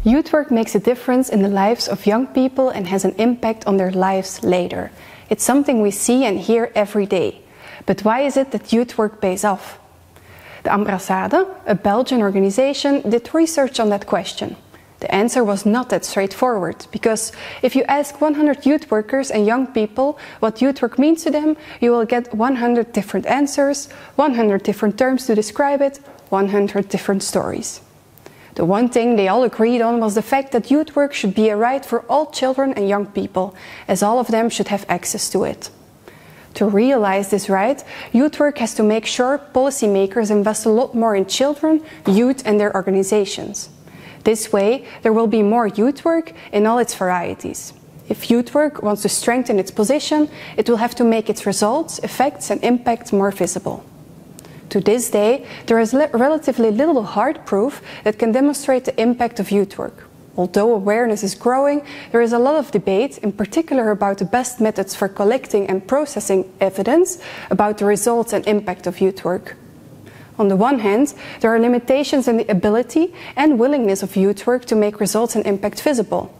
Youth work makes a difference in the lives of young people and has an impact on their lives later. It's something we see and hear every day. But why is it that youth work pays off? The Ambassade, a Belgian organization, did research on that question. The answer was not that straightforward, because if you ask 100 youth workers and young people what youth work means to them, you will get 100 different answers, 100 different terms to describe it, 100 different stories. The one thing they all agreed on was the fact that youth work should be a right for all children and young people, as all of them should have access to it. To realize this right, youth work has to make sure policymakers invest a lot more in children, youth and their organizations. This way, there will be more youth work in all its varieties. If youth work wants to strengthen its position, it will have to make its results, effects and impact more visible. To this day, there is relatively little hard proof that can demonstrate the impact of youth work. Although awareness is growing, there is a lot of debate, in particular about the best methods for collecting and processing evidence about the results and impact of youth work. On the one hand, there are limitations in the ability and willingness of youth work to make results and impact visible.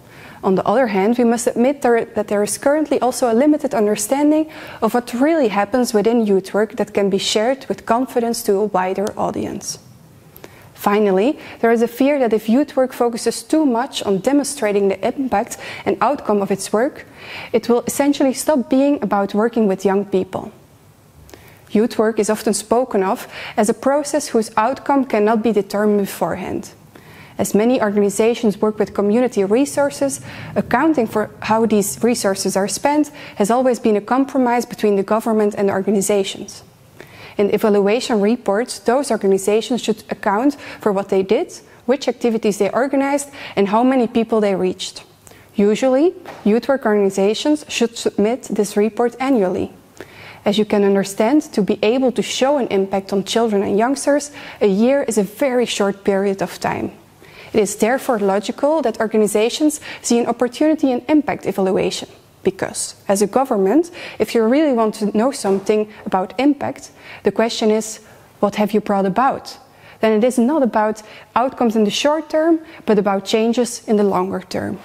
On the other hand, we must admit that there is currently also a limited understanding of what really happens within youth work that can be shared with confidence to a wider audience. Finally, there is a fear that if youth work focuses too much on demonstrating the impact and outcome of its work, it will essentially stop being about working with young people. Youth work is often spoken of as a process whose outcome cannot be determined beforehand. As many organizations work with community resources, accounting for how these resources are spent has always been a compromise between the government and the organizations. In evaluation reports, those organizations should account for what they did, which activities they organized, and how many people they reached. Usually, youth work organizations should submit this report annually. As you can understand, to be able to show an impact on children and youngsters, a year is a very short period of time. It is therefore logical that organizations see an opportunity in impact evaluation. Because, as a government, if you really want to know something about impact, the question is, what have you brought about? Then it is not about outcomes in the short term, but about changes in the longer term.